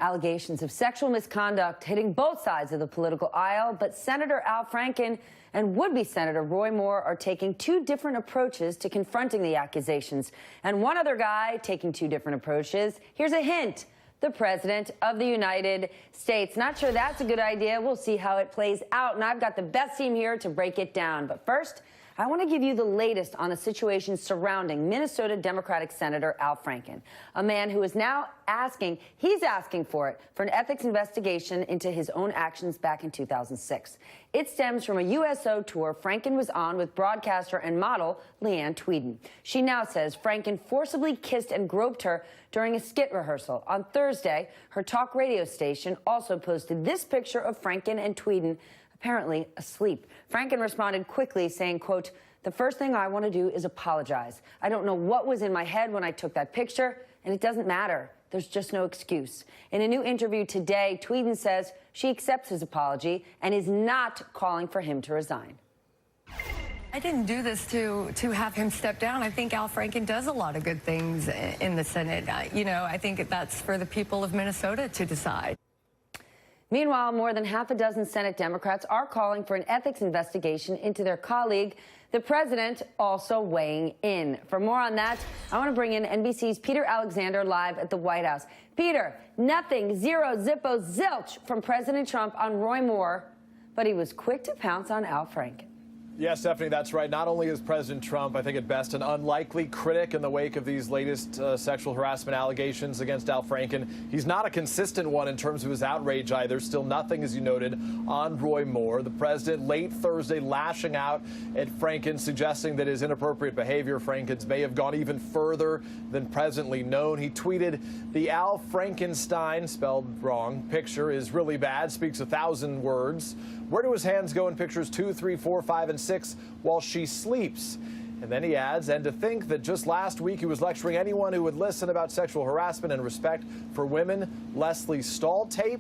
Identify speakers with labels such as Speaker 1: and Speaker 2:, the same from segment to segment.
Speaker 1: Allegations of sexual misconduct hitting both sides of the political aisle, but Senator Al Franken and would-be Senator Roy Moore are taking two different approaches to confronting the accusations. And one other guy taking two different approaches. Here's a hint. The President of the United States. Not sure that's a good idea. We'll see how it plays out. And I've got the best team here to break it down. But first, I want to give you the latest on the situation surrounding Minnesota Democratic Senator Al Franken, a man who is now he's asking for an ethics investigation into his own actions back in 2006. It stems from a USO tour Franken was on with broadcaster and model Leanne Tweeden. She now says Franken forcibly kissed and groped her during a skit rehearsal. On Thursday, her talk radio station also posted this picture of Franken and Tweeden apparently asleep. Franken responded quickly, saying, quote, "The first thing I want to do is apologize. I don't know what was in my head when I took that picture, and it doesn't matter. There's just no excuse." In a new interview today, Tweeden says she accepts his apology and is not calling for him to resign.
Speaker 2: I didn't do this to have him step down. I think Al Franken does a lot of good things in the Senate. I think that's for the people of Minnesota to decide.
Speaker 1: Meanwhile, more than half a dozen Senate Democrats are calling for an ethics investigation into their colleague, the president, also weighing in. For more on that, I want to bring in NBC's Peter Alexander live at the White House. Peter, nothing, zero, zippo, zilch from President Trump on Roy Moore, but he was quick to pounce on Al Franken.
Speaker 3: Yes, Stephanie, that's right. Not only is President Trump, I think at best, an unlikely critic in the wake of these latest sexual harassment allegations against Al Franken, he's not a consistent one in terms of his outrage either. Still nothing, as you noted, on Roy Moore. The president late Thursday lashing out at Franken, suggesting that his inappropriate behavior, Franken's, may have gone even further than presently known. He tweeted, "The Al Frankenstein, spelled wrong, picture is really bad, speaks 1,000 words. Where do his hands go in pictures 2, 3, 4, 5, and 6 while she sleeps?" And then he adds, "And to think that just last week he was lecturing anyone who would listen about sexual harassment and respect for women, Leslie Stahl tape."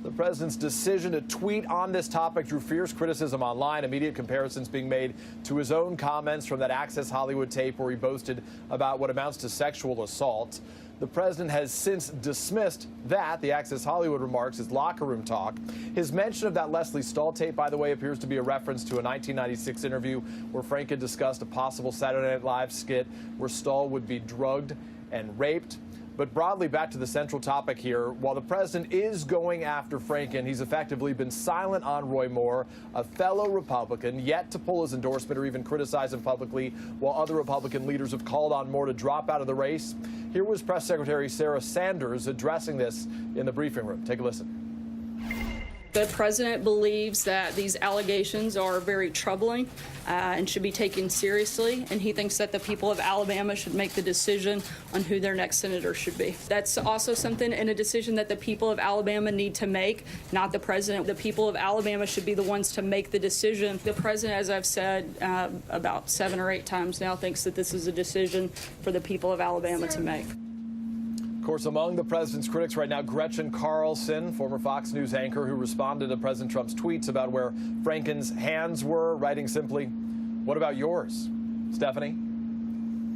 Speaker 3: The president's decision to tweet on this topic drew fierce criticism online, immediate comparisons being made to his own comments from that Access Hollywood tape where he boasted about what amounts to sexual assault. The president has since dismissed that, the Access Hollywood remarks, as locker room talk. His mention of that Leslie Stahl tape, by the way, appears to be a reference to a 1996 interview where Franken discussed a possible Saturday Night Live skit where Stahl would be drugged and raped. But broadly, back to the central topic here, while the president is going after Franken, he's effectively been silent on Roy Moore, a fellow Republican, yet to pull his endorsement or even criticize him publicly, while other Republican leaders have called on Moore to drop out of the race. Here was Press Secretary Sarah Sanders addressing this in the briefing room. Take a listen.
Speaker 4: The president believes that these allegations are very troubling and should be taken seriously, and he thinks that the people of Alabama should make the decision on who their next senator should be. That's also something in a decision that the people of Alabama need to make, not the president. The people of Alabama should be the ones to make the decision. The president, as I've said about 7 or 8 times now, thinks that this is a decision for the people of Alabama to make.
Speaker 3: Of course, among the president's critics right now, Gretchen Carlson, former Fox News anchor who responded to President Trump's tweets about where Franken's hands were, writing simply, "What about yours?" Stephanie?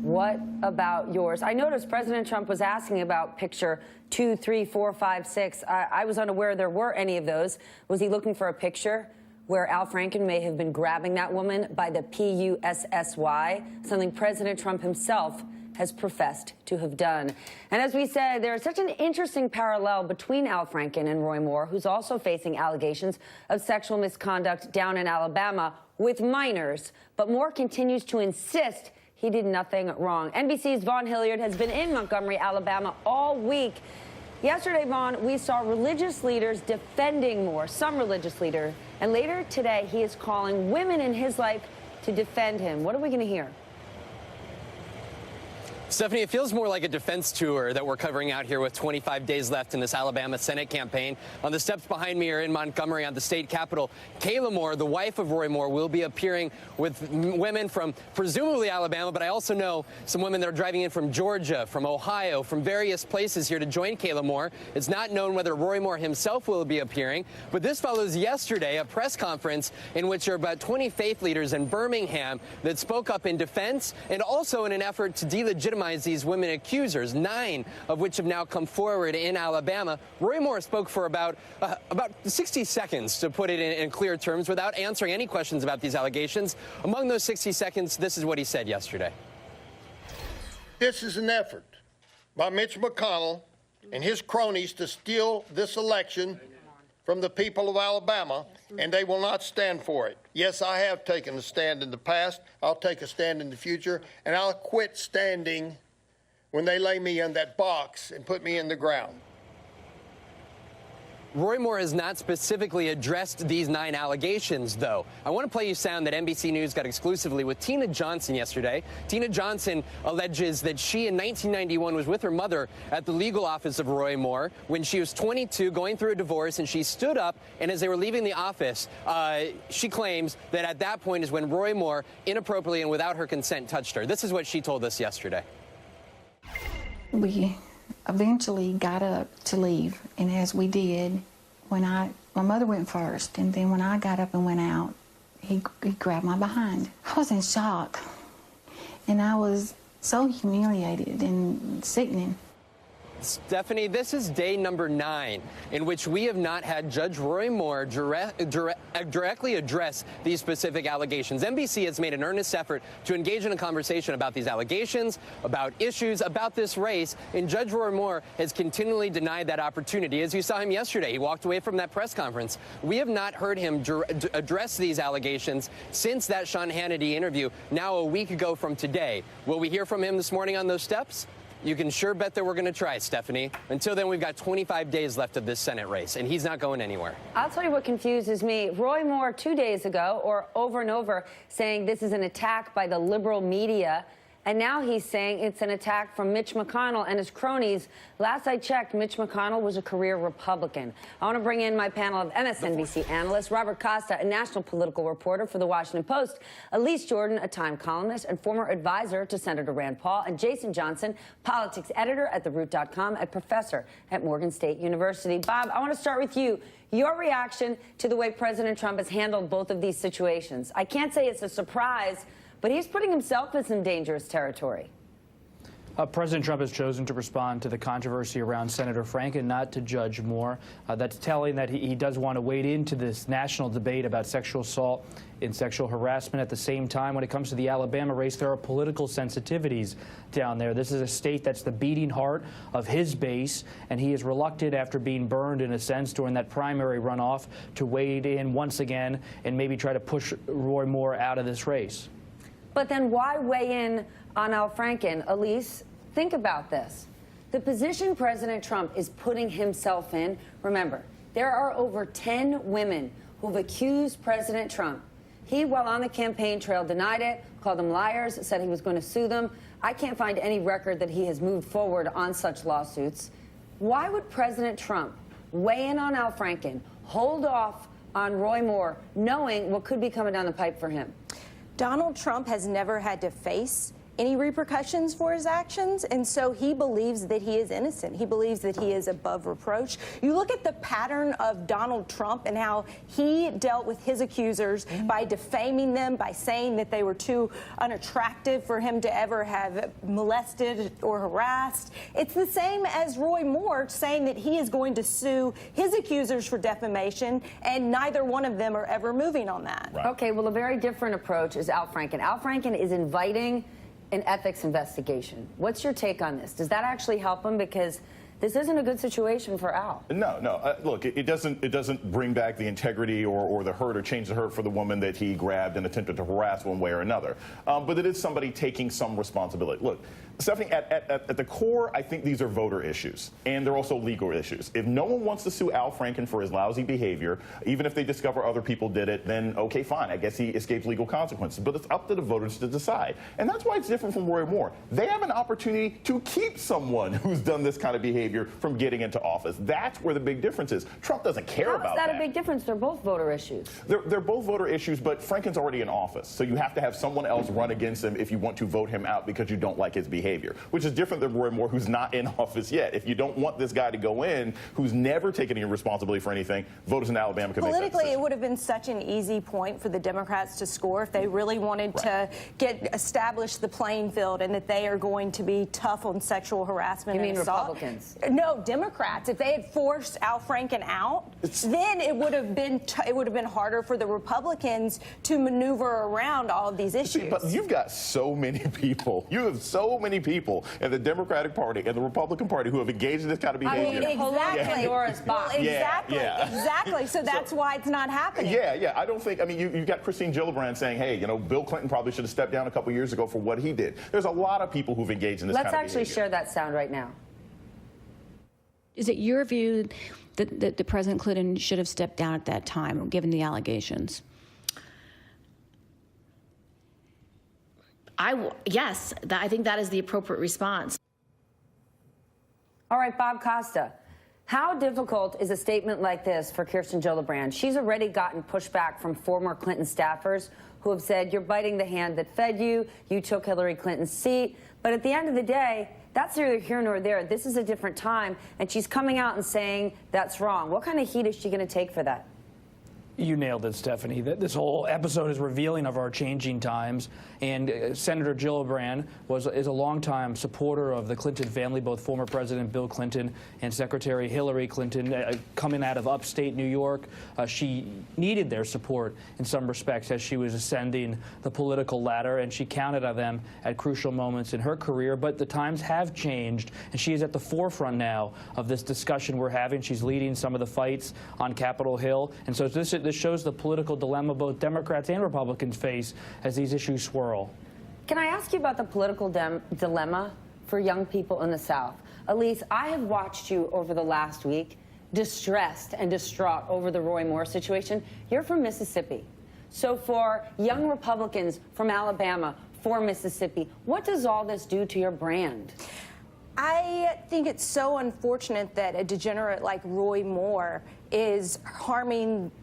Speaker 1: What about yours? I noticed President Trump was asking about picture 2, 3, 4, 5, 6. I was unaware there were any of those. Was he looking for a picture where Al Franken may have been grabbing that woman by the P-U-S-S-Y, something President Trump himself has professed to have done? And as we said, there is such an interesting parallel between Al Franken and Roy Moore, who's also facing allegations of sexual misconduct down in Alabama with minors. But Moore continues to insist he did nothing wrong. NBC's Vaughn Hilliard has been in Montgomery, Alabama all week. Yesterday, Vaughn, we saw religious leaders defending Moore, some religious leaders. And later today, he is calling women in his life to defend him. What are we going to hear?
Speaker 5: Stephanie, it feels more like a defense tour that we're covering out here with 25 days left in this Alabama Senate campaign. On the steps behind me are in Montgomery on the state capitol. Kayla Moore, the wife of Roy Moore, will be appearing with women from presumably Alabama, but I also know some women that are driving in from Georgia, from Ohio, from various places here to join Kayla Moore. It's not known whether Roy Moore himself will be appearing, but this follows yesterday a press conference in which there are about 20 faith leaders in Birmingham that spoke up in defense and also in an effort to delegitimize legitimize these women accusers, 9 of which have now come forward in Alabama. Roy Moore spoke for about 60 seconds, to put it in clear terms, without answering any questions about these allegations. Among those 60 seconds, this is what he said yesterday.
Speaker 6: This is an effort by Mitch McConnell and his cronies to steal this election from the people of Alabama, and they will not stand for it. Yes, I have taken a stand in the past. I'll take a stand in the future, and I'll quit standing when they lay me in that box and put me in the ground.
Speaker 5: Roy Moore has not specifically addressed these 9 allegations, though. I want to play you sound that NBC News got exclusively with Tina Johnson yesterday. Tina Johnson alleges that she, in 1991, was with her mother at the legal office of Roy Moore when she was 22, going through a divorce, and she stood up, and as they were leaving the office, she claims that at that point is when Roy Moore, inappropriately and without her consent, touched her. This is what she told us yesterday.
Speaker 7: We eventually got up to leave, and as we did, my mother went first, and then when I got up and went out, he grabbed my behind. I was in shock, and I was so humiliated and sickening.
Speaker 5: Stephanie, this is day number 9 in which we have not had Judge Roy Moore directly address these specific allegations. NBC has made an earnest effort to engage in a conversation about these allegations, about issues, about this race, and Judge Roy Moore has continually denied that opportunity. As you saw him yesterday, he walked away from that press conference. We have not heard him address these allegations since that Sean Hannity interview, now a week ago from today. Will we hear from him this morning on those steps? You can sure bet that we're going to try, Stephanie. Until then, we've got 25 days left of this Senate race, and he's not going anywhere.
Speaker 1: I'll tell you what confuses me. Roy Moore 2 days ago, or over and over, saying this is an attack by the liberal media. And now he's saying it's an attack from Mitch McConnell and his cronies. Last I checked, Mitch McConnell was a career Republican. I want to bring in my panel of MSNBC analysts, Robert Costa, a national political reporter for The Washington Post, Elise Jordan, a Time columnist and former advisor to Senator Rand Paul, and Jason Johnson, politics editor at TheRoot.com and professor at Morgan State University. Bob, I want to start with you. Your reaction to the way President Trump has handled both of these situations. I can't say it's a surprise, but he's putting himself in some dangerous territory.
Speaker 8: President Trump has chosen to respond to the controversy around Senator Franken, not to Judge Moore. That's telling that he does want to wade into this national debate about sexual assault and sexual harassment. At the same time, when it comes to the Alabama race, there are political sensitivities down there. This is a state that's the beating heart of his base, and he is reluctant, after being burned in a sense during that primary runoff, to wade in once again and maybe try to push Roy Moore out of this race.
Speaker 1: But then why weigh in on Al Franken? Elise, think about this. The position President Trump is putting himself in, remember, there are over 10 women who've accused President Trump. He, while on the campaign trail, denied it, called them liars, said he was going to sue them. I can't find any record that he has moved forward on such lawsuits. Why would President Trump weigh in on Al Franken, hold off on Roy Moore, knowing what could be coming down the pipe for him?
Speaker 9: Donald Trump has never had to face any repercussions for his actions, and so he believes that he is innocent. He believes that he is above reproach. You look at the pattern of Donald Trump and how he dealt with his accusers by defaming them, by saying that they were too unattractive for him to ever have molested or harassed. It's the same as Roy Moore saying that he is going to sue his accusers for defamation, and neither one of them are ever moving on that.
Speaker 1: Right. Okay, well, a very different approach is Al Franken. Al Franken is inviting an ethics investigation. What's your take on this? Does that actually help him? Because this isn't a good situation for Al.
Speaker 10: No. Look, it doesn't bring back the integrity or the hurt or change the hurt for the woman that he grabbed and attempted to harass one way or another. But it is somebody taking some responsibility. Look, Stephanie, at the core, I think these are voter issues, and they're also legal issues. If no one wants to sue Al Franken for his lousy behavior, even if they discover other people did it, then okay, fine. I guess he escapes legal consequences. But it's up to the voters to decide. And that's why it's different from Roy Moore. They have an opportunity to keep someone who's done this kind of behavior from getting into office. That's where the big difference is. Trump doesn't care about that.
Speaker 1: How is that a big difference? They're both voter issues.
Speaker 10: They're both voter issues, but Franken's already in office. So you have to have someone else run against him if you want to vote him out because you don't like his behavior. behavior, which is different than Roy Moore, who's not in office yet. If you don't want this guy to go in, who's never taken any responsibility for anything, voters in Alabama can make that
Speaker 9: Politically,
Speaker 10: decision.
Speaker 9: it would have been such an easy point for the Democrats to score if they really wanted to establish the playing field and that they are going to be tough on sexual harassment
Speaker 1: You
Speaker 9: and
Speaker 1: mean
Speaker 9: assault.
Speaker 1: Republicans?
Speaker 9: No, Democrats. If they had forced Al Franken out, then it would have been harder for the Republicans to maneuver around all of these issues.
Speaker 10: See, but you've got so many people. You have so many people in the Democratic Party and the Republican Party who have engaged in this kind of behavior.
Speaker 9: Exactly.
Speaker 1: Well,
Speaker 9: exactly. So that's why it's not happening.
Speaker 10: Yeah. I don't think, I mean, you got Christine Gillibrand saying, hey, you know, Bill Clinton probably should have stepped down a couple years ago for what he did. There's a lot of people who've engaged in this kind of behavior.
Speaker 1: Let's actually share that sound right now.
Speaker 11: Is it your view that President Clinton should have stepped down at that time, given the allegations?
Speaker 12: Yes, I think that is the appropriate response.
Speaker 1: All right, Bob Costa. How difficult is a statement like this for Kirsten Gillibrand? She's already gotten pushback from former Clinton staffers who have said, you're biting the hand that fed you, you took Hillary Clinton's seat. But at the end of the day, that's neither here nor there. This is a different time, and she's coming out and saying that's wrong. What kind of heat is she going to take for that?
Speaker 8: You nailed it, Stephanie. This whole episode is revealing of our changing times. And Senator Gillibrand is a longtime supporter of the Clinton family, both former President Bill Clinton and Secretary Hillary Clinton. Coming out of upstate New York, she needed their support in some respects as she was ascending the political ladder, and she counted on them at crucial moments in her career. But the times have changed, and she is at the forefront now of this discussion we're having. She's leading some of the fights on Capitol Hill. And so this shows the political dilemma both Democrats and Republicans face as these issues swirl.
Speaker 1: Can I ask you about the political dilemma for young people in the South? Elise, I have watched you over the last week distressed and distraught over the Roy Moore situation. You're from Mississippi. So for young Republicans from Alabama, for Mississippi, what does all this do to your brand?
Speaker 9: I think it's so unfortunate that a degenerate like Roy Moore is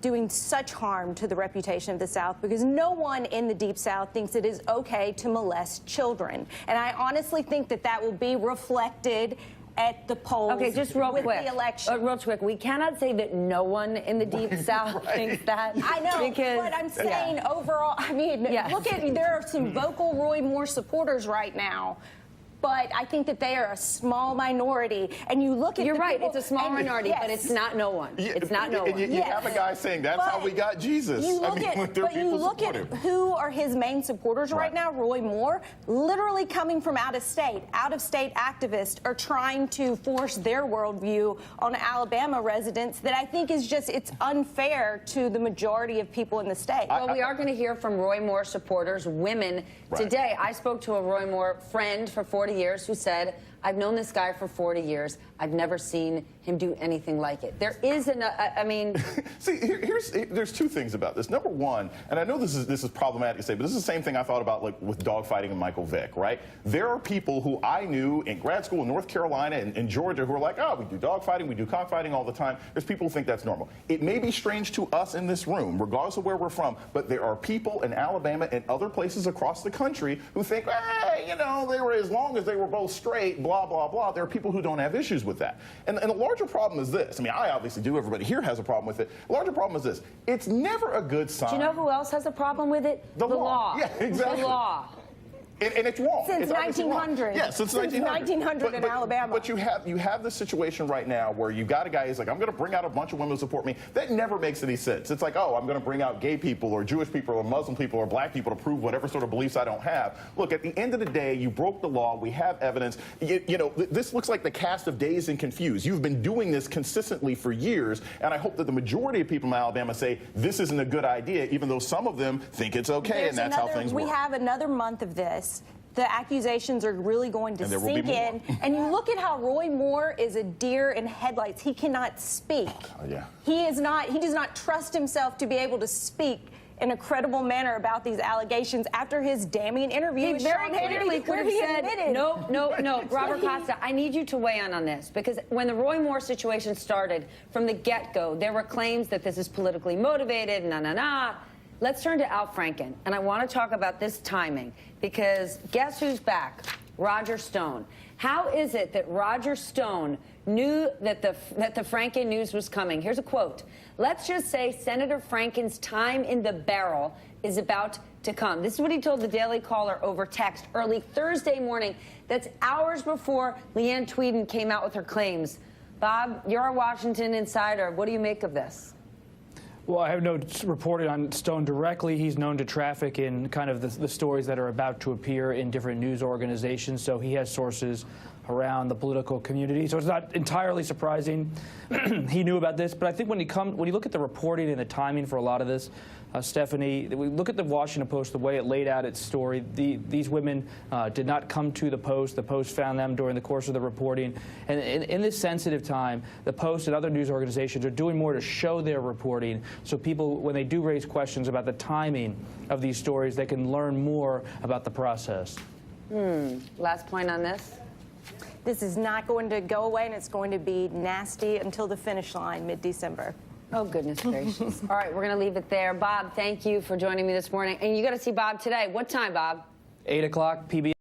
Speaker 9: doing such harm to the reputation of the South, because no one in the Deep South thinks it is okay to molest children. And I honestly think that that will be reflected at the polls.
Speaker 1: Okay, just real quick.
Speaker 9: The election.
Speaker 1: Real quick, we cannot say that no one in the Deep South thinks that.
Speaker 9: I know,
Speaker 1: because,
Speaker 9: but I'm saying overall, I mean, look at, there are some vocal Roy Moore supporters right now. But I think that they are a small minority, and you look at
Speaker 1: You're
Speaker 9: the
Speaker 1: right,
Speaker 9: people,
Speaker 1: it's a small minority, but it's not no one. It's not no one.
Speaker 10: You have a guy saying that's how we got Jesus.
Speaker 9: You look at who are his main supporters right now. Roy Moore, literally coming from out of state activists are trying to force their worldview on Alabama residents that I think is just, it's unfair to the majority of people in the state.
Speaker 1: Well, we are going to hear from Roy Moore supporters, women, today. I spoke to a Roy Moore friend for 40 years who said, I've known this guy for 40 years. I've never seen him do anything like it. There is I mean...
Speaker 10: See, there's two things about this. Number one, and I know this is problematic to say, but this is the same thing I thought about like with dogfighting and Michael Vick, right? There are people who I knew in grad school in North Carolina and in Georgia who are like, oh, we do dogfighting, we do cockfighting all the time. There's people who think that's normal. It may be strange to us in this room, regardless of where we're from, but there are people in Alabama and other places across the country who think, hey, you know, they were, as long as they were both straight, blah, blah, blah. There are people who don't have issues with that. And the larger problem is this. I mean, I obviously do. Everybody here has a problem with it. The larger problem is this. It's never a good sign.
Speaker 1: Do you know who else has a problem with it? The law.
Speaker 10: Yeah, exactly.
Speaker 1: The law.
Speaker 10: And it's wrong.
Speaker 9: Since 1900.
Speaker 10: Yeah, since 1900
Speaker 9: in Alabama.
Speaker 10: But you have this situation right now where you've got a guy who's like, I'm going to bring out a bunch of women to support me. That never makes any sense. It's like, oh, I'm going to bring out gay people or Jewish people or Muslim people or black people to prove whatever sort of beliefs I don't have. Look, at the end of the day, you broke the law. We have evidence. You know, this looks like the cast of Dazed and Confused. You've been doing this consistently for years, and I hope that the majority of people in Alabama say this isn't a good idea, even though some of them think it's okay, and that's how things work.
Speaker 9: We have another month of this. The accusations are really going to sink in. And you look at how Roy Moore is a deer in headlights. He cannot speak. He does not trust himself to be able to speak in a credible manner about these allegations after his damning interview.
Speaker 1: He very clearly could have said, no, Robert Costa, I need you to weigh in on this, because when the Roy Moore situation started, from the get-go, there were claims that this is politically motivated, Let's turn to Al Franken, and I want to talk about this timing, because guess who's back? Roger Stone. How is it that Roger Stone knew that the Franken news was coming? Here's a quote. Let's just say Senator Franken's time in the barrel is about to come. This is what he told the Daily Caller over text early Thursday morning. That's hours before Leanne Tweeden came out with her claims. Bob, you're a Washington insider. What do you make of this?
Speaker 8: Well, I have no reporting on Stone directly. He's known to traffic in kind of the stories that are about to appear in different news organizations, so he has sources around the political community. So it's not entirely surprising he knew about this. But I think when you look at the reporting and the timing for a lot of this, Stephanie, we look at the Washington Post, the way it laid out its story. These women did not come to the Post. The Post found them during the course of the reporting. And in this sensitive time, the Post and other news organizations are doing more to show their reporting so people, when they do raise questions about the timing of these stories, they can learn more about the process.
Speaker 1: Last point on this?
Speaker 9: This is not going to go away, and it's going to be nasty until the finish line mid-December.
Speaker 1: Oh, goodness gracious. All right, we're going to leave it there. Bob, thank you for joining me this morning. And you got to see Bob today. What time, Bob?
Speaker 8: 8 o'clock, PBS.